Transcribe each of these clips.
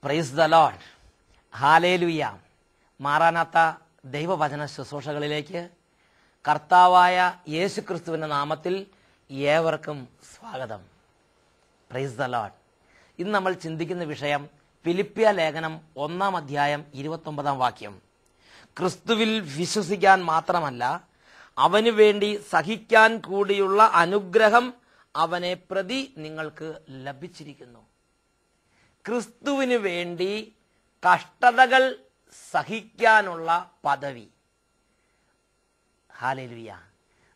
Praise the Lord. Hallelujah. മാറാനാത്ത ദൈവവചന ശുശ്രൂഷകളിലേക്ക് കർത്താവായ യേശുക്രിസ്തുവിന്റെ നാമത്തിൽ ഏവർക്കും സ്വാഗതം. Praise the Lord. ഇന്ന് നമ്മൾ ചിന്തിക്കുന്ന വിഷയം ഫിലിപ്പിയ ലേഖനം 1-ാം അധ്യായം 29-ാം വാക്യം. ക്രിസ്തുവിൽ വിശ്വസിക്കാൻ മാത്രമല്ല, അവനു വേണ്ടി സഹിക്കാൻ കൂടിയുള്ള അനുഗ്രഹം അവനെ പ്രതി നിങ്ങൾക്ക് ലഭിച്ചിരിക്കുന്നു. ക്രിസ്തുവിന് വേണ്ടി കഷ്ടതകൾ സഹിക്കാനുള്ള പദവി. ഹല്ലേലൂയ.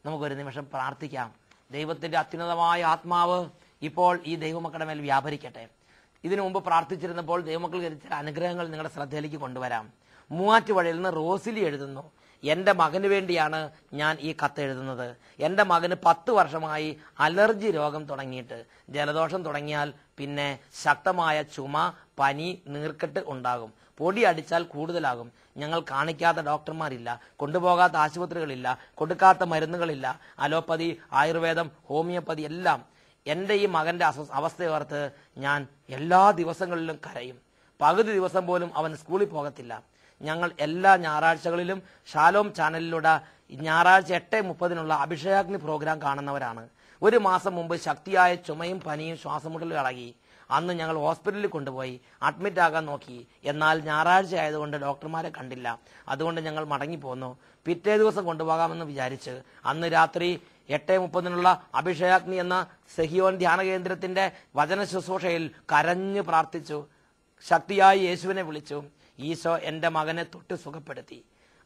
നമുക്കൊരു നിമിഷം പ്രാർത്ഥിക്കാം. ദൈവത്തിന്റെ അത്യുന്നതമായ ആത്മാവ് ഇപ്പോൾ ഈ ദൈവമക്കളുടെ മേൽ വ്യാപരിക്കട്ടെ. ഇതിനു മുമ്പ് പ്രാർത്ഥിച്ചിരുന്നപ്പോൾ ദൈവമക്കൾ ചില അനുഗ്രഹങ്ങൾ നിങ്ങളുടെ ശ്രദ്ധയിലേക്ക് കൊണ്ടുവരാം. മൂവാറ്റുപുഴയിൽ നിന്ന് റോസിലി എഴുതുന്നു, എൻ്റെ മകന് വേണ്ടിയാണ് ഞാൻ ഈ കത്ത് എഴുതുന്നത്. എൻ്റെ മകന് 10 വർഷമായി അലർജി രോഗം തുടങ്ങിയിട്ട്. ജലദോഷം തുടങ്ങിയാൽ പിന്നെ ശക്തമായ ചുമ, പനി, നീർക്കെട്ട് ഉണ്ടാകും. പൊടി അടിച്ചാൽ കൂടുതലാകും. ഞങ്ങൾ കാണിക്കാത്ത ഡോക്ടർമാരില്ല, കൊണ്ടുപോകാത്ത ആശുപത്രികളില്ല, കൊടുക്കാത്ത മരുന്നുകളില്ല. അലോപ്പതി, ആയുർവേദം, ഹോമിയോപ്പതി എല്ലാം. എൻ്റെ ഈ മകന്റെ അവസ്ഥയോർത്ത് ഞാൻ എല്ലാ ദിവസങ്ങളിലും കരയും. പകുതി ദിവസം പോലും അവൻ സ്കൂളിൽ പോകത്തില്ല. ഞങ്ങൾ എല്ലാ ഞായറാഴ്ചകളിലും ഷാലോം ചാനലിലൂടെ ഞായറാഴ്ച 8:30 അഭിഷേകാഗ്നി പ്രോഗ്രാം കാണുന്നവരാണ്. ഒരു മാസം മുമ്പ് ശക്തിയായ ചുമയും പനിയും ശ്വാസമുട്ടലും ഇളകി. അന്ന് ഞങ്ങൾ ഹോസ്പിറ്റലിൽ കൊണ്ടുപോയി അഡ്മിറ്റ് ആകാൻ നോക്കി. എന്നാൽ ഞായറാഴ്ച ആയതുകൊണ്ട് ഡോക്ടർമാരെ കണ്ടില്ല. അതുകൊണ്ട് ഞങ്ങൾ മടങ്ങിപ്പോന്നു. പിറ്റേ ദിവസം കൊണ്ടുപോകാമെന്ന് വിചാരിച്ച് അന്ന് രാത്രി 8:30 അഭിഷേകാഗ്നി എന്ന സെഹിയോൻ ധ്യാന കേന്ദ്രത്തിന്റെ വചന ശുശ്രൂഷയിൽ കരഞ്ഞു പ്രാർത്ഥിച്ചു. ശക്തിയായി യേശുവിനെ വിളിച്ചു. ഈശോ എൻ്റെ മകനെ തൊട്ട് സുഖപ്പെടുത്തി.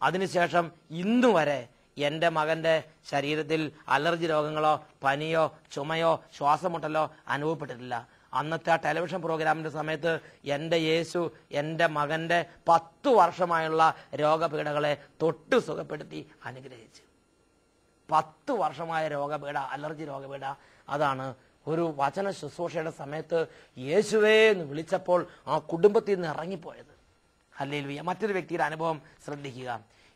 അതിനുശേഷം ഇന്നുവരെ എൻ്റെ മകന്റെ ശരീരത്തിൽ അലർജി രോഗങ്ങളോ പനിയോ ചുമയോ ശ്വാസമുട്ടലോ അനുഭവപ്പെട്ടിട്ടില്ല. അന്നത്തെ ആ ടെലിവിഷൻ പ്രോഗ്രാമിന്റെ സമയത്ത് എൻ്റെ യേശു എൻ്റെ മകന്റെ 10 വർഷമായുള്ള രോഗപീഠകളെ തൊട്ട് സുഖപ്പെടുത്തി അനുഗ്രഹിച്ചു. 10 വർഷമായ രോഗപീഠ, അലർജി രോഗപീഠ. അതാണ് ഒരു വചന ശുശ്രൂഷയുടെ സമയത്ത് യേശുവേ എന്ന് വിളിച്ചപ്പോൾ ആ കുടുംബത്തിൽ നിന്ന് ഇറങ്ങിപ്പോയത്. ഹല്ലേലൂയ. മറ്റൊരു വ്യക്തിയുടെ അനുഭവം ശ്രദ്ധിക്കുക.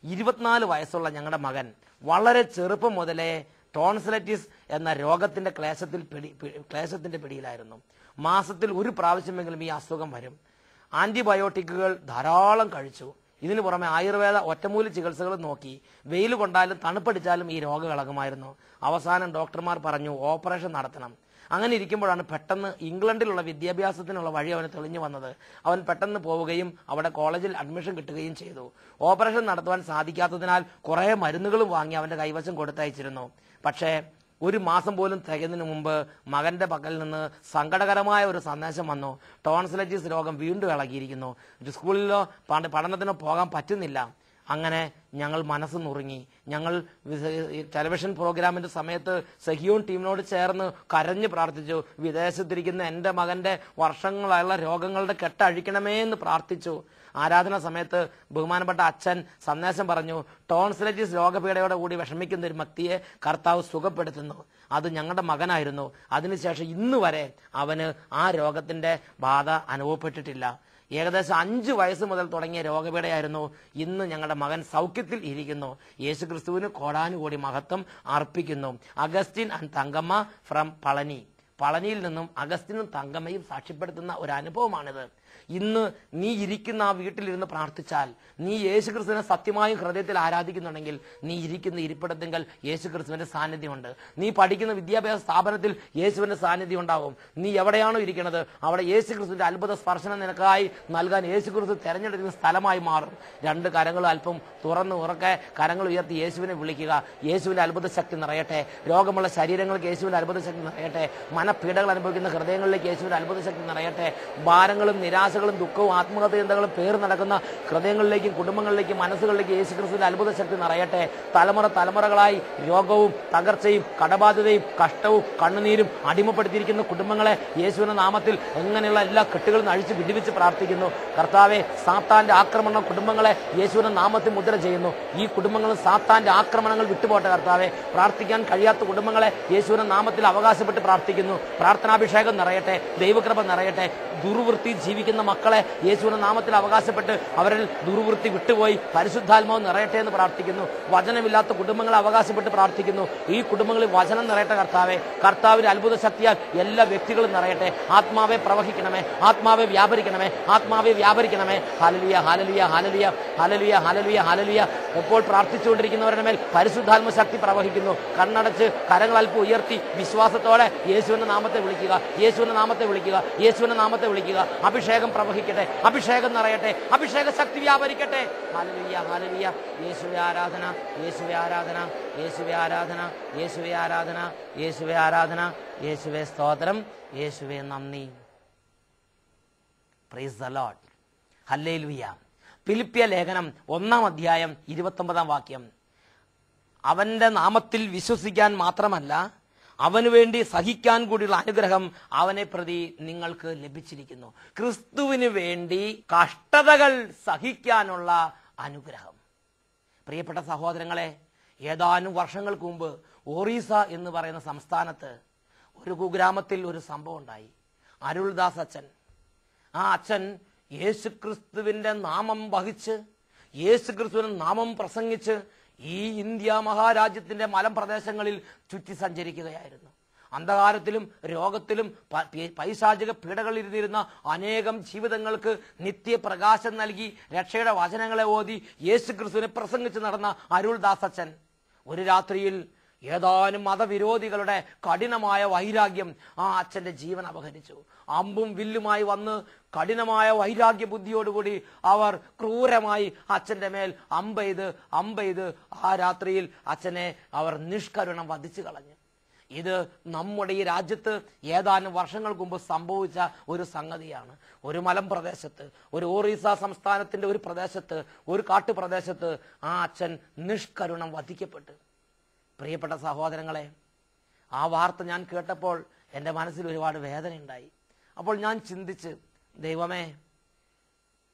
24 വയസ്സുള്ള ഞങ്ങളുടെ മകൻ വളരെ ചെറുപ്പം മുതലേ ടോൺസിലൈറ്റിസ് എന്ന രോഗത്തിന്റെ ക്ലേശത്തിന്റെ പിടിയിലായിരുന്നു. മാസത്തിൽ ഒരു പ്രാവശ്യമെങ്കിലും ഈ അസുഖം വരും. ആന്റിബയോട്ടിക്കുകൾ ധാരാളം കഴിച്ചു. ഇതിനു പുറമെ ആയുർവേദ ഒറ്റമൂലി ചികിത്സകൾ നോക്കി. വെയിൽ കൊണ്ടാലും തണുപ്പടിച്ചാലും ഈ രോഗം ഇളകുമായിരുന്നു. അവസാനം ഡോക്ടർമാർ പറഞ്ഞു ഓപ്പറേഷൻ നടത്തണം. അങ്ങനെ ഇരിക്കുമ്പോഴാണ് പെട്ടെന്ന് ഇംഗ്ലണ്ടിലുള്ള വിദ്യാഭ്യാസത്തിനുള്ള വഴി അവന് തെളിഞ്ഞു വന്നത്. അവൻ പെട്ടെന്ന് പോവുകയും അവിടെ കോളേജിൽ അഡ്മിഷൻ കിട്ടുകയും ചെയ്തു. ഓപ്പറേഷൻ നടത്തുവാൻ സാധിക്കാത്തതിനാൽ കുറെ മരുന്നുകളും വാങ്ങി അവന്റെ കൈവശം കൊടുത്തയച്ചിരുന്നു. പക്ഷേ ഒരു മാസം പോലും തികയുന്നതിന് മുമ്പ് മകന്റെ പക്കൽ നിന്ന് സങ്കടകരമായ ഒരു സന്ദേശം വന്നു. ടോൺസിലൈറ്റിസ് രോഗം വീണ്ടും ഇളകിയിരിക്കുന്നു. സ്കൂളിലോ പഠനത്തിനോ പോകാൻ പറ്റുന്നില്ല. അങ്ങനെ ഞങ്ങൾ മനസ്സ് നുറുങ്ങി. ഞങ്ങൾ ടെലിവിഷൻ പ്രോഗ്രാമിന്റെ സമയത്ത് സഹിയോൻ ടീമിനോട് ചേർന്ന് കരഞ്ഞു പ്രാർത്ഥിച്ചു. വിദേശത്തിരിക്കുന്ന എൻ്റെ മകന്റെ വർഷങ്ങളായുള്ള രോഗങ്ങളുടെ കെട്ടഴിക്കണമേ എന്ന് പ്രാർത്ഥിച്ചു. ആരാധന സമയത്ത് ബഹുമാനപ്പെട്ട അച്ഛൻ സന്ദേശം പറഞ്ഞു, ടോൺസിലൈറ്റിസ് രോഗപീഠയോടെ കൂടി വിഷമിക്കുന്ന ഒരു വ്യക്തിയെ കർത്താവ് സുഖപ്പെടുത്തുന്നു. അത് ഞങ്ങളുടെ മകനായിരുന്നു. അതിനുശേഷം ഇന്ന് വരെ അവന് ആ രോഗത്തിന്റെ ബാധ അനുഭവപ്പെട്ടിട്ടില്ല. ഏകദേശം 5 വയസ്സ് മുതൽ തുടങ്ങിയ രോഗപീഠയായിരുന്നു. ഇന്ന് ഞങ്ങളുടെ മകൻ സൗഖ്യത്തിൽ ഇരിക്കുന്നു. യേശുക്രിസ്തുവിന് കോടാനുകോടി മഹത്വം അർപ്പിക്കുന്നു. അഗസ്റ്റിൻ ആൻഡ് തങ്കമ്മ ഫ്രം പളനിയിൽ നിന്നും അഗസ്റ്റിനും തങ്കമ്മയും സാക്ഷ്യപ്പെടുത്തുന്ന ഒരു അനുഭവമാണിത്. ഇന്ന് നീ ഇരിക്കുന്ന ആ വീട്ടിലിരുന്ന് പ്രാർത്ഥിച്ചാൽ, നീ യേശുക്രിസ്തുവിനെ സത്യമായും ഹൃദയത്തിൽ ആരാധിക്കുന്നുണ്ടെങ്കിൽ നീ ഇരിക്കുന്ന ഇരിപ്പിടത്തിങ്കൽ യേശുക്രിസ്തുവിന്റെ സാന്നിധ്യമുണ്ട്. നീ പഠിക്കുന്ന വിദ്യാഭ്യാസ സ്ഥാപനത്തിൽ യേശുവിന്റെ സാന്നിധ്യം ഉണ്ടാവും. നീ എവിടെയാണോ ഇരിക്കുന്നത് അവിടെ യേശുക്രിസ്തുവിന്റെ അത്ഭുത സ്പർശനം നിനക്കായി നൽകാൻ യേശുക്രിസ്തു തെരഞ്ഞെടുക്കുന്ന സ്ഥലമായി മാറും. 2 കരങ്ങൾ അല്പം തുറന്ന് ഉറക്കെ കരങ്ങൾ ഉയർത്തി യേശുവിനെ വിളിക്കുക. യേശുവിന്റെ അത്ഭുത ശക്തി നിറയട്ടെ. രോഗമുള്ള ശരീരങ്ങൾക്ക് യേശുവിന്റെ അത്ഭുത ശക്തി നിറയട്ടെ. മനപീഡകൾ അനുഭവിക്കുന്ന ഹൃദയങ്ങളിലേക്ക് യേശുവിന്റെ അത്ഭുത ശക്തി നിറയട്ടെ. ഭാരങ്ങളും നിരാശകളും ദുഃഖവും ആത്മഹത്യ ചിന്തകളും പേര് നടക്കുന്ന ഹൃദയങ്ങളിലേക്കും കുടുംബങ്ങളിലേക്കും മനസ്സുകളിലേക്കും യേശുക്രിസ്തുവിന്റെ അത്ഭുത ശക്തി നിറയട്ടെ. തലമുറകളായി രോഗവും തകർച്ചയും കടബാധ്യതയും കഷ്ടവും കണ്ണുനീരും അടിമപ്പെടുത്തിയിരിക്കുന്ന കുടുംബങ്ങളെ യേശുവിന്റെ നാമത്തിൽ എങ്ങനെയുള്ള എല്ലാ കെട്ടുകളും അഴിച്ച് വിടുവിച്ച് പ്രാർത്ഥിക്കുന്നു. കർത്താവെ, സാത്താന്റെ ആക്രമണം കുടുംബങ്ങളെ യേശുവിന്റെ നാമത്തിൽ മുദ്ര ചെയ്യുന്നു. ഈ കുടുംബങ്ങളും സാത്താന്റെ ആക്രമണങ്ങൾ വിട്ടുപോട്ടെ കർത്താവെ. പ്രാർത്ഥിക്കാൻ കഴിയാത്ത കുടുംബങ്ങളെ യേശുവിന്റെ നാമത്തിൽ അവകാശപ്പെട്ട് പ്രാർത്ഥിക്കുന്നു. പ്രാർത്ഥനാഭിഷേകം നിറയട്ടെ, ദൈവകൃപ നിറയട്ടെ. ദുർവൃത്തി ജീവിക്കുന്ന മക്കളെ യേശുവിന്റെ നാമത്തിൽ അവകാശപ്പെട്ട് അവരിൽ ദുർവൃത്തി വിട്ടുപോയി പരിശുദ്ധാത്മാവ് നിറയട്ടെ എന്ന് പ്രാർത്ഥിക്കുന്നു. വചനമില്ലാത്ത കുടുംബങ്ങളെ അവകാശപ്പെട്ട് പ്രാർത്ഥിക്കുന്നു. ഈ കുടുംബങ്ങളിൽ വചനം നിറയട്ടെ കർത്താവെ. കർത്താവിന്റെ അത്ഭുത ശക്തിയാൽ എല്ലാ വ്യക്തികളും നിറയട്ടെ. ആത്മാവെ പ്രവഹിക്കണമേ, ആത്മാവെ വ്യാപരിക്കണമേ, ആത്മാവെ വ്യാപരിക്കണമേ. ഹല്ലേലൂയ, ഹല്ലേലൂയ, ഹല്ലേലൂയ, ഹല്ലേലൂയ, ഹല്ലേലൂയ, ഹല്ലേലൂയ. ഇപ്പോൾ പ്രാർത്ഥിച്ചുകൊണ്ടിരിക്കുന്നവരുടെ മേൽ പരിശുദ്ധാത്മ ശക്തി പ്രവഹിക്കുന്നു. കണ്ണടച്ച് കരങ്ങൾ അല്പം ഉയർത്തി വിശ്വാസത്തോടെ യേശുവിന്റെ നാമത്തെ വിളിക്കുക, യേശുവിന്റെ നാമത്തെ വിളിക്കുക, യേശുവിന്റെ നാമത്തെ വിളിക്കുക. അഭിഷേകം പ്രവഹിക്കട്ടെ, അഭിഷേകം നിറയട്ടെ, അഭിഷേക ശക്തി വ്യാപരിക്കട്ടെ. Hallelujah, hallelujah. യേശുവേ ആരാധന, യേശുവേ ആരാധന, യേശുവേ ആരാധന, യേശുവേ ആരാധന, യേശുവേ ആരാധന, യേശുവേ സ്തോത്രം, യേശുവേ നന്ദി. Price the Lord. ഹല്ലേലൂയ. ഫിലിപ്പിയ ലേഖനം 1-ാം അധ്യായം 29-ാം വാക്യം. അവന്റെ നാമത്തിൽ വിശ്വസിക്കാൻ മാത്രമല്ല അവന് വേണ്ടി സഹിക്കാൻ കൂടിയുള്ള അനുഗ്രഹം അവനെ പ്രതി നിങ്ങൾക്ക് ലഭിച്ചിരിക്കുന്നു. ക്രിസ്തുവിന് വേണ്ടി കഷ്ടതകൾ സഹിക്കാനുള്ള അനുഗ്രഹം. പ്രിയപ്പെട്ട സഹോദരങ്ങളെ, ഏതാനും വർഷങ്ങൾക്ക് മുമ്പ് ഒറീസ എന്ന് പറയുന്ന സംസ്ഥാനത്ത് ഒരു കുഗ്രാമത്തിൽ ഒരു സംഭവം ഉണ്ടായി. അരുൾദാസ് അച്ഛൻ, ആ അച്ഛൻ യേശുക്രിസ്തുവിന്റെ നാമം വഹിച്ച് യേശുക്രിസ്തുവിന്റെ നാമം പ്രസംഗിച്ച് ഈ ഇന്ത്യ മഹാരാജ്യത്തിന്റെ മലമ്പ്രദേശങ്ങളിൽ ചുറ്റി സഞ്ചരിക്കുകയായിരുന്നു. അന്ധകാരത്തിലും രോഗത്തിലും പൈശാചിക പീഡകളിൽ ഇരുന്നിരുന്ന അനേകം ജീവിതങ്ങൾക്ക് നിത്യപ്രകാശം നൽകി രക്ഷയുടെ വചനങ്ങളെ ഓതി യേശുക്രിസ്തുവിനെ പ്രസംഗിച്ച് നടന്ന അരുൾദാസ് അച്ഛൻ ഒരു രാത്രിയിൽ ഏതാനും മതവിരോധികളുടെ കഠിനമായ വൈരാഗ്യം ആ അച്ഛന്റെ ജീവൻ അപഹരിച്ചു. അമ്പും വില്ലുമായി വന്ന് കഠിനമായ വൈരാഗ്യ ബുദ്ധിയോടുകൂടി അവർ ക്രൂരമായി അച്ഛന്റെ മേൽ അമ്പെയ്ത് ആ രാത്രിയിൽ അച്ഛനെ അവർ നിഷ്കരുണം വധിച്ചു കളഞ്ഞു. ഇത് നമ്മുടെ ഈ രാജ്യത്ത് ഏതാനും വർഷങ്ങൾക്ക് മുമ്പ് സംഭവിച്ച ഒരു സംഗതിയാണ്. ഒരു മലമ്പ്രദേശത്ത്, ഒരു ഒറീസ സംസ്ഥാനത്തിന്റെ ഒരു പ്രദേശത്ത്, ഒരു കാട്ടുപ്രദേശത്ത് ആ അച്ഛൻ നിഷ്കരുണം വധിക്കപ്പെട്ടു. പ്രിയപ്പെട്ട സഹോദരങ്ങളെ, ആ വാർത്ത ഞാൻ കേട്ടപ്പോൾ എൻ്റെ മനസ്സിൽ ഒരുപാട് വേദനയുണ്ടായി. അപ്പോൾ ഞാൻ ചിന്തിച്ച്, ദൈവമേ,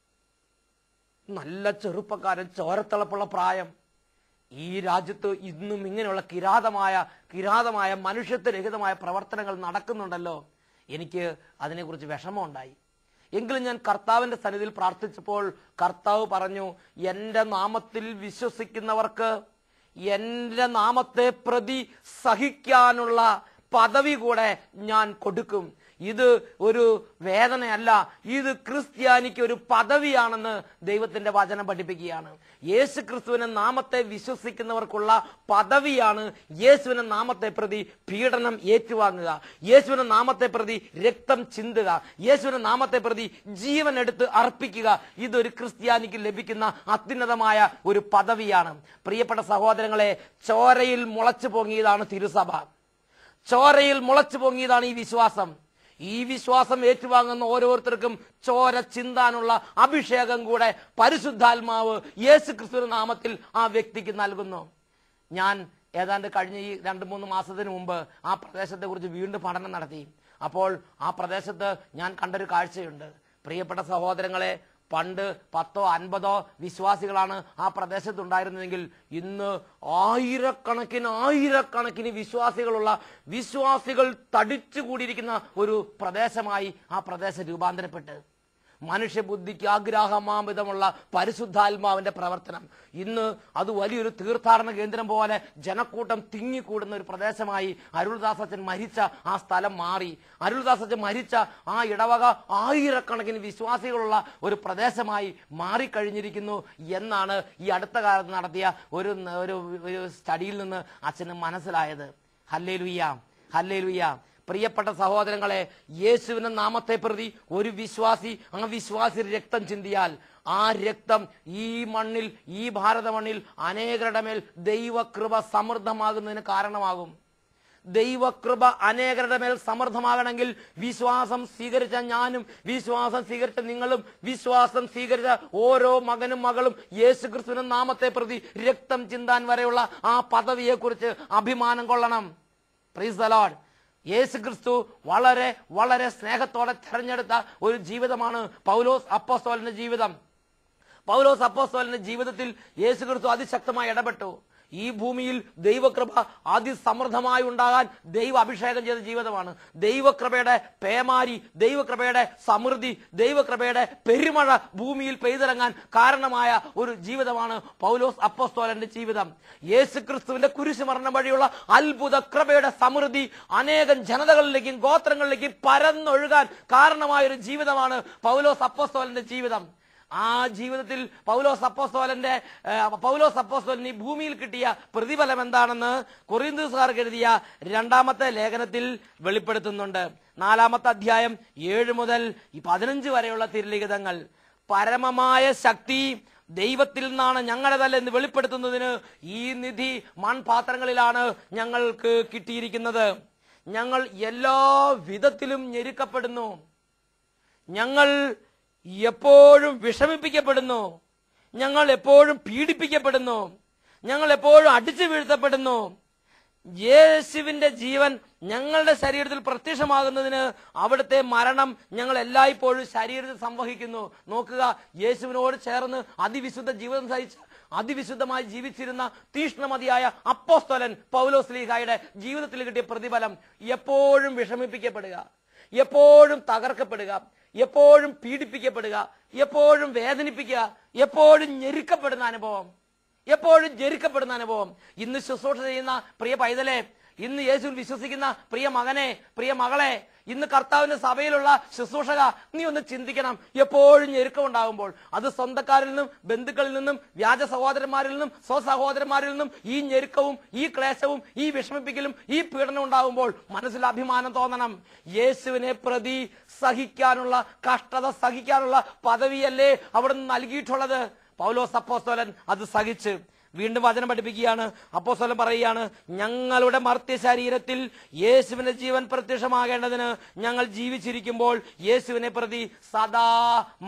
നല്ല ചെറുപ്പക്കാരൻ, ചോരത്തിളപ്പുള്ള പ്രായം, ഈ രാജ്യത്ത് ഇന്നും ഇങ്ങനെയുള്ള കിരാതമായ മനുഷ്യത്വരഹിതമായ പ്രവർത്തനങ്ങൾ നടക്കുന്നുണ്ടല്ലോ. എനിക്ക് അതിനെക്കുറിച്ച് വിഷമമുണ്ടായി. എങ്കിലും ഞാൻ കർത്താവിന്റെ സന്നിധിയിൽ പ്രാർത്ഥിച്ചപ്പോൾ കർത്താവ് പറഞ്ഞു, എൻ്റെ നാമത്തിൽ വിശ്വസിക്കുന്നവർക്ക് എന്റെ നാമത്തെ പ്രതി സഹിക്കാനുള്ള പദവി കൂടെ ഞാൻ കൊടുക്കും. ഇത് ഒരു വേദനയല്ല, ഇത് ക്രിസ്ത്യാനിക്ക് ഒരു പദവിയാണെന്ന് ദൈവത്തിന്റെ വചനം പഠിപ്പിക്കുകയാണ്. യേശു ക്രിസ്തുവിന്റെ നാമത്തെ വിശ്വസിക്കുന്നവർക്കുള്ള പദവിയാണ് യേശുവിന്റെ നാമത്തെ പ്രതി പീഡനം ഏറ്റുവാങ്ങുക, യേശുവിന്റെ നാമത്തെ പ്രതി രക്തം ചിന്തുക, യേശുവിന്റെ നാമത്തെ പ്രതി ജീവൻ എടുത്ത് അർപ്പിക്കുക. ഇതൊരു ക്രിസ്ത്യാനിക്ക് ലഭിക്കുന്ന അത്യുന്നതമായ ഒരു പദവിയാണ്. പ്രിയപ്പെട്ട സഹോദരങ്ങളെ, ചോരയിൽ മുളച്ചു പൊങ്ങിയതാണ് തിരുസഭ, ചോരയിൽ മുളച്ചു പൊങ്ങിയതാണ് ഈ വിശ്വാസം. ഈ വിശ്വാസം ഏറ്റുവാങ്ങുന്ന ഓരോരുത്തർക്കും ചോര ചിന്താനുള്ള അഭിഷേകം കൂടെ പരിശുദ്ധാത്മാവ് യേശുക്രിസ്തുവിന്റെ നാമത്തിൽ ആ വ്യക്തിക്ക് നൽകുന്നു. ഞാൻ ഏതാണ്ട് കഴിഞ്ഞ ഈ 2-3 മാസത്തിന് മുമ്പ് ആ പ്രദേശത്തെ കുറിച്ച് വീണ്ടും പഠനം നടത്തി. അപ്പോൾ ആ പ്രദേശത്ത് ഞാൻ കണ്ടൊരു കാഴ്ചയുണ്ട്. പ്രിയപ്പെട്ട സഹോദരങ്ങളെ, പണ്ട് 10-50 വിശ്വാസികളാണ് ആ പ്രദേശത്തുണ്ടായിരുന്നതെങ്കിൽ ഇന്ന് ആയിരക്കണക്കിന് വിശ്വാസികൾ തടിച്ചുകൂടിയിരിക്കുന്ന ഒരു പ്രദേശമായി ആ പ്രദേശം രൂപാന്തരപ്പെട്ട് മനുഷ്യബുദ്ധിക്ക് ആഗ്രാഹമാമിതമുള്ള പരിശുദ്ധാത്മാവിന്റെ പ്രവർത്തനം. ഇന്ന് അത് വലിയൊരു തീർത്ഥാടന കേന്ദ്രം പോലെ ജനക്കൂട്ടം തിങ്ങിക്കൂടുന്ന ഒരു പ്രദേശമായി അരുൾദാസച്ചൻ മരിച്ച ആ സ്ഥലം മാറി. അരുൾദാസച്ചൻ മരിച്ച ആ ഇടവക ആയിരക്കണക്കിന് വിശ്വാസികളുള്ള ഒരു പ്രദേശമായി മാറിക്കഴിഞ്ഞിരിക്കുന്നു എന്നാണ് ഈ അടുത്ത കാലത്ത് നടത്തിയ ഒരു സ്റ്റഡിയിൽ നിന്ന് അച്ഛന് മനസ്സിലായത്. Hallelujah, hallelujah. പ്രിയപ്പെട്ട സഹോദരങ്ങളെ, യേശുവിന്റെ നാമത്തെ പ്രതി ഒരു വിശ്വാസി ആ വിശ്വാസി രക്തം ചിന്തിയാൽ ആ രക്തം ഈ മണ്ണിൽ, ഈ ഭാരത മണ്ണിൽ അനേകരുടെ മേൽ ദൈവകൃപ സമൃദ്ധമാകുന്നതിന് കാരണമാകും. ദൈവകൃപ അനേകരുടെ മേൽ സമൃദ്ധമാകണമെങ്കിൽ വിശ്വാസം സ്വീകരിച്ച ഞാനും, വിശ്വാസം സ്വീകരിച്ച നിങ്ങളും, വിശ്വാസം സ്വീകരിച്ച ഓരോ മകനും മകളും യേശുക്രിസ്തുവിന്റെ നാമത്തെ പ്രതി രക്തം ചിന്താൻ വരെയുള്ള ആ പദവിയെക്കുറിച്ച് അഭിമാനം കൊള്ളണം. Price the Lord. യേശുക്രിസ്തു വളരെ വളരെ സ്നേഹത്തോടെ തെരഞ്ഞെടുത്ത ഒരു ജീവിതമാണ് പൗലോസ് അപ്പോസ്തലന്റെ ജീവിതം. പൗലോസ് അപ്പോസ്തലന്റെ ജീവിതത്തിൽ യേശുക്രിസ്തു അതിശക്തമായി ഇടപെട്ടു. ഈ ഭൂമിയിൽ ദൈവകൃപ അതിസമൃദ്ധമായി ഉണ്ടാകാൻ ദൈവ അഭിഷേകം ചെയ്ത ജീവിതമാണ്. ദൈവകൃപയുടെ പേമാരി, ദൈവകൃപയുടെ സമൃദ്ധി, ദൈവകൃപയുടെ പെരുമഴ ഭൂമിയിൽ പെയ്തിറങ്ങാൻ കാരണമായ ഒരു ജീവിതമാണ് പൗലോസ് അപ്പോസ്തലന്റെ ജീവിതം. യേശുക്രിസ്തുവിന്റെ കുരിശുമരണം വഴിയുള്ള അത്ഭുത കൃപയുടെ സമൃദ്ധി അനേകം ജനതകളിലേക്കും ഗോത്രങ്ങളിലേക്കും പരന്നൊഴുകാൻ കാരണമായ ഒരു ജീവിതമാണ് പൗലോസ് അപ്പോസ്തലന്റെ ജീവിതം. ആ ജീവിതത്തിൽ പൗലോസ് അപ്പോസ്തലൻ ഈ ഭൂമിയിൽ കിട്ടിയ പ്രതിഫലം എന്താണെന്ന് കൊറിന്തോസുകാർക്ക് എഴുതിയ 2-ാമത്തെ ലേഖനത്തിൽ വെളിപ്പെടുത്തുന്നുണ്ട്. 4-ാമത്തെ അധ്യായം 7 മുതൽ 15 വരെയുള്ള തിരുലിഖിതങ്ങൾ. പരമമായ ശക്തി ദൈവത്തിൽ നിന്നാണ് ഞങ്ങളുടേതല്ല എന്ന് വെളിപ്പെടുത്തുന്നതിന് ഈ നിധി മൺപാത്രങ്ങളിലാണ് ഞങ്ങൾക്ക് കിട്ടിയിരിക്കുന്നത്. ഞങ്ങൾ എല്ലാ വിധത്തിലും ഞെരുക്കപ്പെടുന്നു, ഞങ്ങൾ എപ്പോഴും വിഷമിപ്പിക്കപ്പെടുന്നു, ഞങ്ങൾ എപ്പോഴും പീഡിപ്പിക്കപ്പെടുന്നു, ഞങ്ങൾ എപ്പോഴും അടിച്ചു വീഴ്ത്തപ്പെടുന്നു. യേശുവിന്റെ ജീവൻ ഞങ്ങളുടെ ശരീരത്തിൽ പ്രത്യക്ഷമാകുന്നതിന് അവിടുത്തെ മരണം ഞങ്ങൾ എല്ലായ്പ്പോഴും ശരീരത്തിൽ സംവഹിക്കുന്നു. നോക്കുക, യേശുവിനോട് ചേർന്ന് അതിവിശുദ്ധ ജീവിതം സഹിച്ച അതിവിശുദ്ധമായി ജീവിച്ചിരുന്ന തീഷ്ണമതിയായ അപ്പോസ്തലൻ പൗലോസ് ശ്ലീഹായുടെ ജീവിതത്തിൽ കിട്ടിയ പ്രതിഫലം എപ്പോഴും വിഷമിപ്പിക്കപ്പെടുക, എപ്പോഴും തകർക്കപ്പെടുക, എപ്പോഴും പീഡിപ്പിക്കപ്പെടുക, എപ്പോഴും വേദനിപ്പിക്കുക, എപ്പോഴും ഞെരുക്കപ്പെടുന്ന അനുഭവം, എപ്പോഴും ഞെരുക്കപ്പെടുന്ന അനുഭവം. ഇന്ന് ശുശ്രൂഷ ചെയ്യുന്ന പ്രിയ പൈതലെ, ഇന്ന് യേശുവിൽ വിശ്വസിക്കുന്ന പ്രിയ മകനെ, പ്രിയ മകളെ, ഇന്ന് കർത്താവിന്റെ സഭയിലുള്ള ശുശ്രൂഷക, നീ ഒന്ന് ചിന്തിക്കണം. എപ്പോഴും ഞെരുക്കം ഉണ്ടാകുമ്പോൾ, അത് സ്വന്തക്കാരിൽ നിന്നും ബന്ധുക്കളിൽ നിന്നും വ്യാജ സഹോദരന്മാരിൽ നിന്നും സ്വസഹോദരന്മാരിൽ നിന്നും ഈ ഞെരുക്കവും ഈ ക്ലേശവും ഈ വിഷമിപ്പിക്കലും ഈ പീഡനം ഉണ്ടാകുമ്പോൾ മനസ്സിൽ അഭിമാനം തോന്നണം. യേശുവിനെ പ്രതി സഹിക്കാനുള്ള കഷ്ടത സഹിക്കാനുള്ള പദവിയല്ലേ അവിടുന്ന് നൽകിയിട്ടുള്ളത്. പൗലോസ് അപ്പോസ്തലൻ അത് സഹിച്ച് വീണ്ടും വചനം പഠിപ്പിക്കുകയാണ്. അപ്പോസ്തലൻ പറയുകയാണ്, ഞങ്ങളുടെ മർത്യ ശരീരത്തിൽ യേശുവിന്റെ ജീവൻ പ്രത്യക്ഷമാകേണ്ടതിന് ഞങ്ങൾ ജീവിച്ചിരിക്കുമ്പോൾ യേശുവിനെ പ്രതി സദാ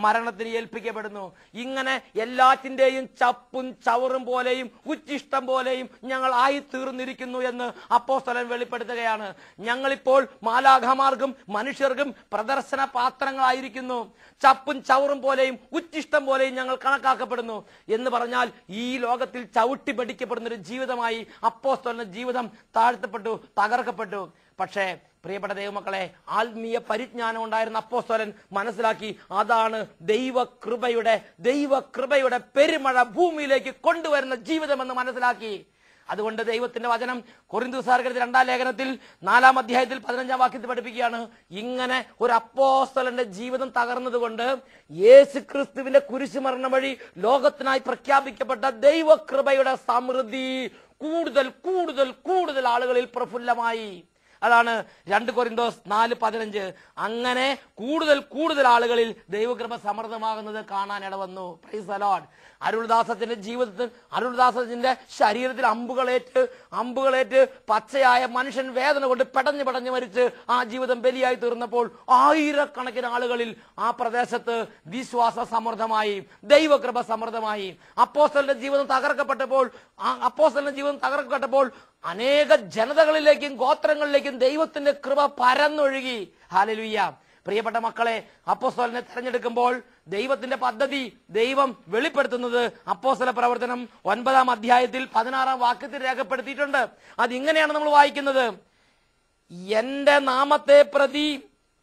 മരണത്തിന് ഏൽപ്പിക്കപ്പെടുന്നു. ഇങ്ങനെ എല്ലാറ്റിന്റെയും ചപ്പും ചവറും പോലെയും ഉച്ചിഷ്ടം പോലെയും ഞങ്ങൾ ആയി തീർന്നിരിക്കുന്നു എന്ന് അപ്പോസ്തലൻ വെളിപ്പെടുത്തുകയാണ്. ഞങ്ങളിപ്പോൾ മാലാഖമാർക്കും മനുഷ്യർക്കും പ്രദർശന പാത്രങ്ങളായിരിക്കുന്നു. ചപ്പും ചവറും പോലെയും ഉച്ചിഷ്ടം പോലെയും ഞങ്ങൾ കണക്കാക്കപ്പെടുന്നു എന്ന് പറഞ്ഞാൽ ഈ ലോകത്തിൽ ചവിട്ടി പഠിക്കപ്പെടുന്ന ഒരു ജീവിതമായി അപ്പോസ്തലന്റെ ജീവിതം താഴ്ത്തപ്പെട്ടു, തകർക്കപ്പെട്ടു. പക്ഷേ പ്രിയപ്പെട്ട ദൈവമക്കളെ, ആത്മീയ പരിജ്ഞാനം ഉണ്ടായിരുന്ന അപ്പോസ്തലൻ മനസ്സിലാക്കി, അതാണ് ദൈവകൃപയുടെ പെരുമഴ ഭൂമിയിലേക്ക് കൊണ്ടുവരുന്ന ജീവിതമെന്ന് മനസ്സിലാക്കി. അതുകൊണ്ട് ദൈവത്തിന്റെ വചനം കൊരിന്തോസുകാർക്ക് 2-ാം ലേഖനത്തിൽ 4-ാം അധ്യായത്തിൽ 15-ാം വാക്യത്തിൽ പഠിപ്പിക്കുകയാണ്, ഇങ്ങനെ ഒരു അപ്പോസ്തലന്റെ ജീവിതം തകർന്നതുകൊണ്ട് യേശുക്രിസ്തുവിന്റെ കുരിശുമരണം വഴി ലോകത്തിനായി പ്രഖ്യാപിക്കപ്പെട്ട ദൈവകൃപയുടെ സമൃദ്ധി കൂടുതൽ കൂടുതൽ കൂടുതൽ ആളുകളിൽ പ്രഫുല്ലമായി. അതാണ് 2 കൊരിന്തോസ് 4:15. അങ്ങനെ കൂടുതൽ കൂടുതൽ ആളുകളിൽ ദൈവകൃപ സമൃദ്ധമാകുന്നത് കാണാൻ ഇടവന്നു. Praise the lord. അരുൾദാസത്തിന്റെ ജീവിതത്തിൽ, അരുൾദാസത്തിന്റെ ശരീരത്തിൽ അമ്പുകളേറ്റ് പച്ചയായ മനുഷ്യൻ വേദന കൊണ്ട് പെടഞ്ഞു മരിച്ച് ആ ജീവിതം ബലിയായി തീർന്നപ്പോൾ ആയിരക്കണക്കിന് ആളുകളിൽ ആ പ്രദേശത്ത് വിശ്വാസ സമൃദ്ധമായി, ദൈവകൃപ സമൃദ്ധമായി. അപ്പോസ്തലന്റെ ജീവിതം തകർക്കപ്പെട്ടപ്പോൾ അനേക ജനതകളിലേക്കും ഗോത്രങ്ങളിലേക്കും ദൈവത്തിന്റെ കൃപ പരന്നൊഴുകി. ഹല്ലേലൂയ. പ്രിയപ്പെട്ട മക്കളെ, അപ്പോസ്തലനെ തെരഞ്ഞെടുക്കുമ്പോൾ ദൈവത്തിന്റെ പദ്ധതി ദൈവം വെളിപ്പെടുത്തുന്നത് അപ്പോസ്തല പ്രവർത്തനം 9-ാം അധ്യായത്തിൽ 16-ാം വാക്യത്തിൽ രേഖപ്പെടുത്തിയിട്ടുണ്ട്. അതിങ്ങനെയാണ് നമ്മൾ വായിക്കുന്നത്, എന്റെ നാമത്തെ പ്രതി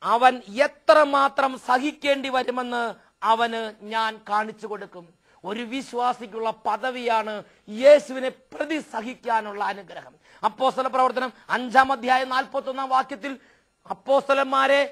അവൻ എത്രമാത്രം സഹിക്കേണ്ടി വരുമെന്ന് അവന് ഞാൻ കാണിച്ചു കൊടുക്കും. ഒരു വിശ്വാസിക്കുള്ള പദവിയാണ് യേശുവിനെ പ്രതി സഹിക്കാനുള്ള അനുഗ്രഹം. അപ്പോസ്തല പ്രവർത്തനം 5-ാം അധ്യായം 41-ാം വാക്യത്തിൽ അപ്പോസ്തലന്മാരെ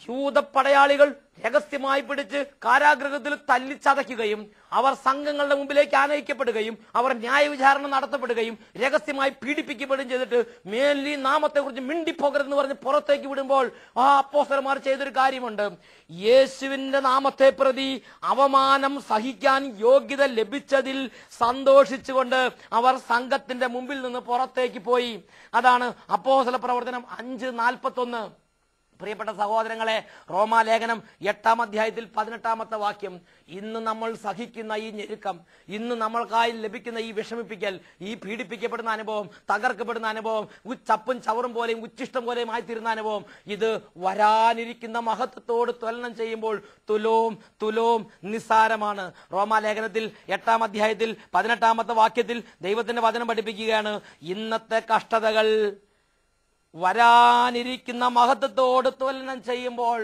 യൂത പടയാളികൾ രഹസ്യമായി പിടിച്ച് കാരാഗൃഹത്തിൽ തല്ലിച്ചതയ്ക്കുകയും അവർ സംഘങ്ങളുടെ മുമ്പിലേക്ക് ആനയിക്കപ്പെടുകയും അവർ ന്യായവിചാരണ നടത്തപ്പെടുകയും രഹസ്യമായി പീഡിപ്പിക്കപ്പെടുകയും ചെയ്തിട്ട് മേലി നാമത്തെ കുറിച്ച് മിണ്ടിപ്പോകരുതെന്ന് പറഞ്ഞ് പുറത്തേക്ക് വിടുമ്പോൾ ആ അപ്പോസ്തലന്മാർ ചെയ്തൊരു കാര്യമുണ്ട്. യേശുവിന്റെ നാമത്തെ പ്രതി അവമാനം സഹിക്കാൻ യോഗ്യത ലഭിച്ചതിൽ സന്തോഷിച്ചുകൊണ്ട് അവർ സംഘത്തിന്റെ മുമ്പിൽ നിന്ന് പുറത്തേക്ക് പോയി. അതാണ് അപ്പോസ്തല പ്രവർത്തനം 5:41. പ്രിയപ്പെട്ട സഹോദരങ്ങളെ, റോമാലേഖനം 8-ാം അധ്യായത്തിൽ 18-ാമത്തെ വാക്യം, ഇന്ന് നമ്മൾ സഹിക്കുന്ന ഈ ഞെരുക്കം, ഇന്ന് നമ്മൾക്കായി ലഭിക്കുന്ന ഈ വിഷമിപ്പിക്കൽ, ഈ പീഡിപ്പിക്കപ്പെടുന്ന അനുഭവം, തകർക്കപ്പെടുന്ന അനുഭവം, ചപ്പും ചവറും പോലെയും ഉച്ചിഷ്ടം പോലെയും ആയിത്തീരുന്ന അനുഭവം, ഇത് വരാനിരിക്കുന്ന മഹത്വത്തോട് തുലനം ചെയ്യുമ്പോൾ തുലോം നിസ്സാരമാണ്. റോമാലേഖനത്തിൽ 8-ാം അധ്യായത്തിൽ 18-ാമത്തെ വാക്യത്തിൽ ദൈവത്തിന്റെ വചനം പഠിപ്പിക്കുകയാണ്, ഇന്നത്തെ കഷ്ടതകൾ വരാനിരിക്കുന്ന മഹത്വത്തോട് തുലനം ചെയ്യുമ്പോൾ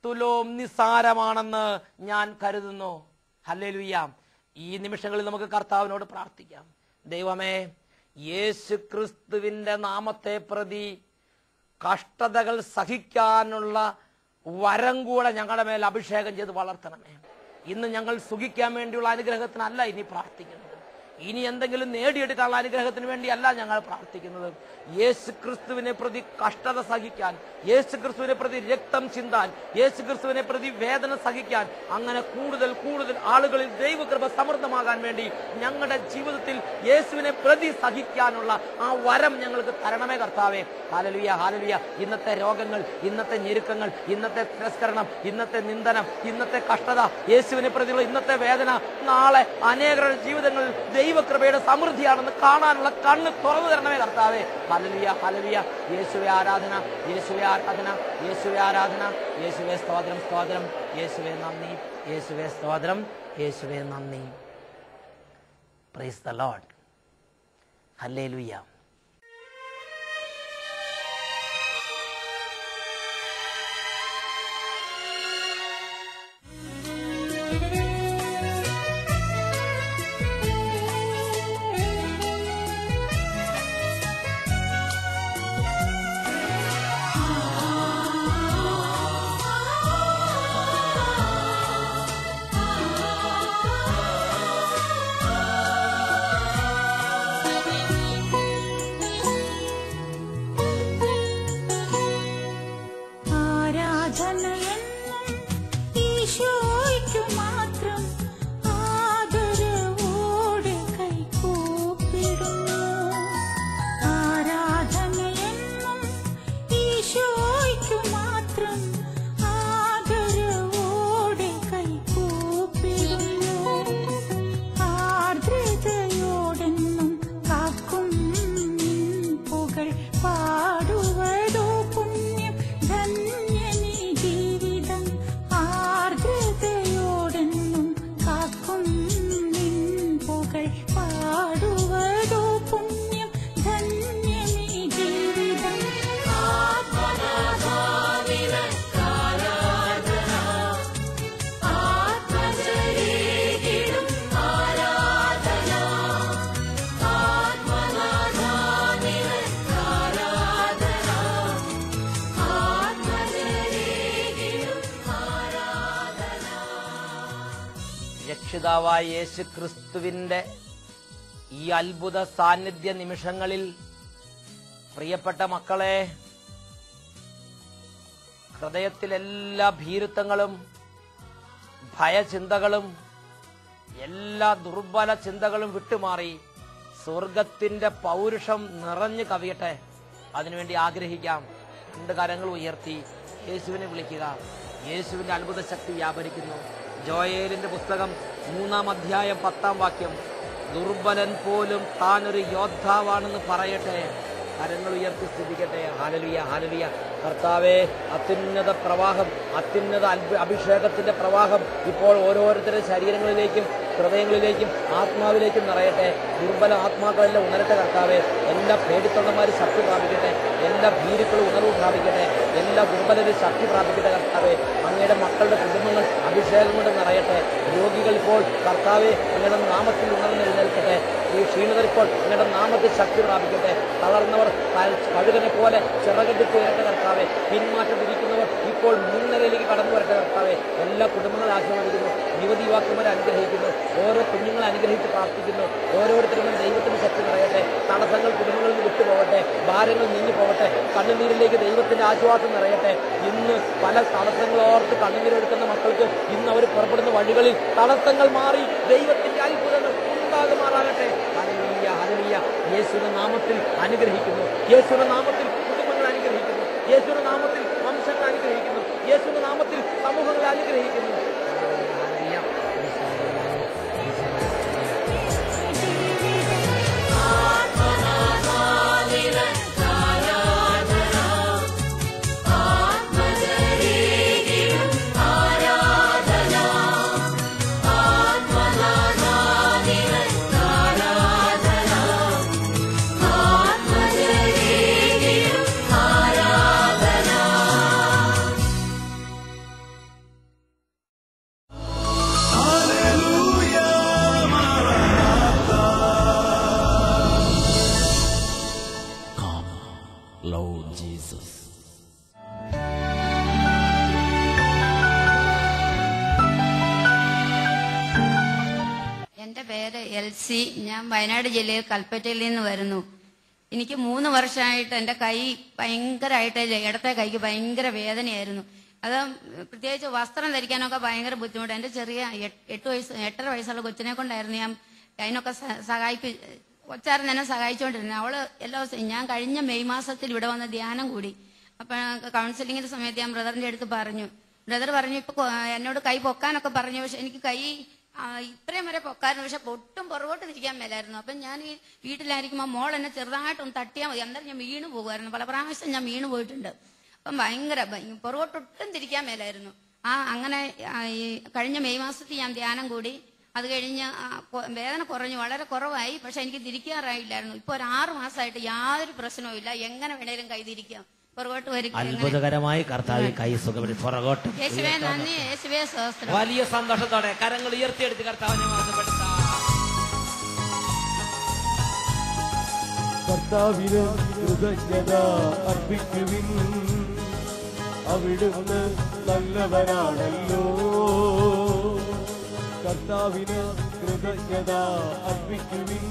തുലോം നിസ്സാരമാണെന്ന് ഞാൻ കരുതുന്നു. ഹല്ലേലൂയ. ഈ നിമിഷങ്ങളിൽ നമുക്ക് കർത്താവിനോട് പ്രാർത്ഥിക്കാം. ദൈവമേ, യേശു ക്രിസ്തുവിന്റെ നാമത്തെ പ്രതി കഷ്ടതകൾ സഹിക്കാനുള്ള വരം കൂടെ ഞങ്ങളുടെ മേൽ അഭിഷേകം ചെയ്ത് വളർത്തണമേ. ഇന്ന് ഞങ്ങൾ സുഖിക്കാൻ വേണ്ടിയുള്ള അനുഗ്രഹത്തിനല്ല ഇനി പ്രാർത്ഥിക്കുന്നത്, ഇനി എന്തെങ്കിലും നേടിയെടുക്കാനുള്ള അനുഗ്രഹത്തിന് വേണ്ടിയല്ല ഞങ്ങൾ പ്രാർത്ഥിക്കുന്നത്. യേശു ക്രിസ്തുവിനെ പ്രതി കഷ്ടത സഹിക്കാൻ, യേശു ക്രിസ്തുവിനെ പ്രതി രക്തം ചിന്താൻ, യേശു ക്രിസ്തുവിനെ പ്രതി വേദന സഹിക്കാൻ, അങ്ങനെ കൂടുതൽ കൂടുതൽ ആളുകളിൽ ദൈവകൃപ സമൃദ്ധമാകാൻ വേണ്ടി ഞങ്ങളുടെ ജീവിതത്തിൽ യേശുവിനെ പ്രതി സഹിക്കാനുള്ള ആ വരം ഞങ്ങൾക്ക് തരണമേ കർത്താവേ. Hallelujah, hallelujah. ഇന്നത്തെ രോഗങ്ങൾ, ഇന്നത്തെ ഞെരുക്കങ്ങൾ, ഇന്നത്തെ തിരസ്കരണം, ഇന്നത്തെ നിന്ദനം, ഇന്നത്തെ കഷ്ടത, യേശുവിനെ പ്രതിയുള്ള ഇന്നത്തെ വേദന, നാളെ അനേകരുടെ ജീവിതങ്ങളിൽ ദൈവകൃപയുടെ സമൃദ്ധിയാണെന്ന് കാണാനുള്ള കണ്ണ് തുറന്നു തരണമേ കർത്താവേ. Hallelujah, hallelujah. യേശുവേ ആരാധന, യേശുവേ ആരാധന, യേശുവേ ആരാധന, യേശുവേ സ്തോത്രം, സ്തോത്രം, യേശുവേ നന്ദി, യേശുവേ സ്തോത്രം, യേശുവേ നന്ദി. Price the Lord. ഹല്ലേലൂയ. രക്ഷിതാവായ യേശു ക്രിസ്തുവിന്റെ ഈ അത്ഭുത സാന്നിധ്യ നിമിഷങ്ങളിൽ പ്രിയപ്പെട്ട മക്കളെ, ഹൃദയത്തിലെല്ലാ ഭീരുത്വങ്ങളും ഭയചിന്തകളും എല്ലാ ദുർബല ചിന്തകളും വിട്ടുമാറി സ്വർഗത്തിന്റെ പൗരുഷം നിറഞ്ഞു കവിയട്ടെ. അതിനുവേണ്ടി ആഗ്രഹിക്കാം. 2 കരങ്ങൾ ഉയർത്തി യേശുവിനെ വിളിക്കുക. യേശുവിന്റെ അത്ഭുത ശക്തി വ്യാപരിക്കുന്നു. ജോയേലിന്റെ പുസ്തകം 3-ാം അധ്യായം 10-ാം വാക്യം, ദുർബലൻ പോലും താനൊരു യോദ്ധാവാണെന്ന് പറയട്ടെ. കരങ്ങൾ ഉയർത്തി സ്ഥിതിക്കട്ടെ. Hallelujah, hallelujah. കർത്താവേ, അത്യുന്നത പ്രവാഹം, അത്യുന്നത അഭിഷേകത്തിന്റെ പ്രവാഹം ഇപ്പോൾ ഓരോരുത്തരുടെ ശരീരങ്ങളിലേക്കും ഹൃദയങ്ങളിലേക്കും ആത്മാവിലേക്കും നിറയട്ടെ. ദുർബല ആത്മാക്കളെല്ലാം ഉണരട്ടെ കർത്താവേ. എല്ലാ പേടിത്തൊണ്ടന്മാരും ശക്തി പ്രാപിക്കട്ടെ, എല്ലാ ഭീരുക്കളും ഉണർവ് പ്രാപിക്കട്ടെ, എല്ലാ ദുർബലരും ശക്തി പ്രാപിക്കട്ടെ കർത്താവേ. അങ്ങയുടെ മക്കളുടെ കുടുംബങ്ങൾ അഭിഷേകം കൊണ്ട് നിറയട്ടെ. രോഗികൾ ഇപ്പോൾ കർത്താവേ അങ്ങയുടെ നാമത്തിൽ ഉണർന്ന് എഴുന്നേൽക്കട്ടെ. ഈ ക്ഷീണിതർ ഇപ്പോൾ അങ്ങയുടെ നാമത്തിൽ ശക്തി പ്രാപിക്കട്ടെ. തളർന്നവർ കഴുകനെ പോലെ ചിറകെടുത്ത് ഉയരട്ടെ കർത്താവേ. പിന്മാറ്റത്തിരിക്കുന്നവർ ഇപ്പോൾ മുൻനിരയിലേക്ക് കടന്നു വരട്ടെ കർത്താവേ. എല്ലാ കുടുംബങ്ങളും ആശീർവദിക്കുന്നു. യുവതി യുവാക്കന്മാരെ അനുഗ്രഹിക്കുന്നു. ഓരോ കുഞ്ഞുങ്ങളെ അനുഗ്രഹിച്ച് പ്രാർത്ഥിക്കുന്നു. ഓരോരുത്തരും ദൈവത്തിന്റെ ശക്തി നിറയട്ടെ. തടസ്സങ്ങൾ കുടുംബങ്ങളിൽ നിന്ന് വിട്ടുപോകട്ടെ. ഭാരങ്ങൾ നീങ്ങി പോകട്ടെ. കണ്ണുനീരിലേക്ക് ദൈവത്തിന്റെ ആശ്വാസം നിറയട്ടെ. ഇന്ന് പല തടസ്സങ്ങളോർത്ത് കണ്ണുനീരെടുക്കുന്ന മക്കൾക്ക് ഇന്ന് അവർ പുറപ്പെടുന്ന വഴികളിൽ തടസ്സങ്ങൾ മാറി ദൈവത്തിന്റെ അത്ഭുതങ്ങൾ ഉണ്ടാകുമാറാകട്ടെ. Hallelujah, hallelujah. യേശുവിന്റെ നാമത്തിൽ അനുഗ്രഹിക്കുന്നു. യേശുവിന്റെ നാമത്തിൽ കുടുംബങ്ങൾ അനുഗ്രഹിക്കുന്നു. യേശുവിന്റെ നാമത്തിൽ വംശങ്ങൾ അനുഗ്രഹിക്കുന്നു. Lord Jesus. എൻ്റെ പേര് എൽസി. ഞാൻ വയനാട് ജില്ലയിൽ കൽപ്പറ്റയിൽ നിന്ന് വരുന്നു. എനിക്ക് 3 വർഷമായിട്ട് എൻ്റെ കൈ ഭയങ്കരമായിട്ട്, ഇടത്തെ കൈക്ക് ഭയങ്കര വേദനയായിരുന്നു. അത് പ്രത്യേകിച്ച് വസ്ത്രം ധരിക്കാനൊക്കെ ഭയങ്കര ബുദ്ധിമുട്ട്. എൻ്റെ ചെറിയ 8 വയസ്സുള്ള കൊച്ചിനെ കൊണ്ടായിരുന്നു ഞാൻ അതിനൊക്കെ കൊച്ചാരൻ എന്നെ സഹായിച്ചുകൊണ്ടിരുന്നത്. അവള് എല്ലാ ദിവസവും, ഞാൻ കഴിഞ്ഞ മെയ് മാസത്തിൽ ഇവിടെ വന്ന ധ്യാനം കൂടി. അപ്പൊ കൗൺസിലിങ്ങിന്റെ സമയത്ത് ഞാൻ ബ്രദറിന്റെ അടുത്ത് പറഞ്ഞു. ബ്രദർ പറഞ്ഞു, ഇപ്പൊ എന്നോട് കൈ പൊക്കാനൊക്കെ പറഞ്ഞു. പക്ഷെ എനിക്ക് കൈ ഇത്രയും വരെ പൊക്കായിരുന്നു, പക്ഷെ ഒട്ടും പുറകോട്ട് തിരിക്കാൻ മേലായിരുന്നു. അപ്പം ഞാൻ ഈ വീട്ടിലായിരിക്കുമ്പോൾ മോൾ എന്നെ ചെറുതായിട്ടൊന്ന് തട്ടിയാൽ മതി, അന്നേരം ഞാൻ വീണ് പോകുമായിരുന്നു. പല പ്രാവശ്യം ഞാൻ വീണ് പോയിട്ടുണ്ട്. അപ്പം ഭയങ്കര പുറകോട്ടൊട്ടും തിരിക്കാൻ മേലായിരുന്നു. അങ്ങനെ ഈ കഴിഞ്ഞ മെയ് മാസത്തിൽ ഞാൻ ധ്യാനം കൂടി. അത് കഴിഞ്ഞ് വേദന കുറഞ്ഞു, വളരെ കുറവായി. പക്ഷെ എനിക്ക് തിരിക്കാറായില്ലായിരുന്നു. ഇപ്പൊ ഒരു 6 മാസമായിട്ട് യാതൊരു പ്രശ്നവും ഇല്ല. എങ്ങനെ വേണേലും കൈ തിരിക്കാം, പുറകോട്ട് വരും. അത്ഭുതകരമായി കർത്താവ് കൈ സുഖപ്പെടുത്തി പുറകോട്ട്. യേശുവേ നന്ദി, യേശുവേ സ്തോത്രം. വലിയ സന്തോഷത്തോടെ കരങ്ങൾ ഉയർത്തിയെടുത്ത് കർത്താവിനെ മഹത്വപ്പെടുത്താം. കർത്താവിന് കൃതജ്ഞത അർപ്പിക്കുവിൻ, അവിടുന്ന് നല്ലവനാണല്ലോ. കർത്താവിന് കൃതജ്ഞത അർപ്പിക്കുവിൻ,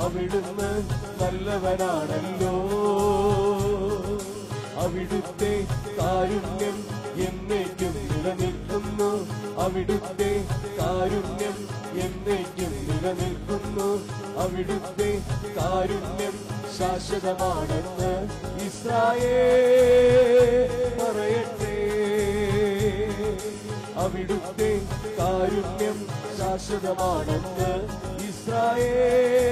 അവിടുന്ന് നല്ലവനാണല്ലോ. അവിടുത്തെ കാരുണ്യം എന്നേക്കും നിലനിൽക്കുന്നു, അവിടുത്തെ കാരുണ്യം എന്നേക്കും നിലനിൽക്കുന്നു, അവിടുത്തെ കാരുണ്യം ശാശ്വതമാണെന്ന് ഇസ്രായേൽ പറയട്ടെ. അവിടുത്തെ കാരുണ്യം ശാശ്വതമാണെന്ന് ഇസ്രായേൽ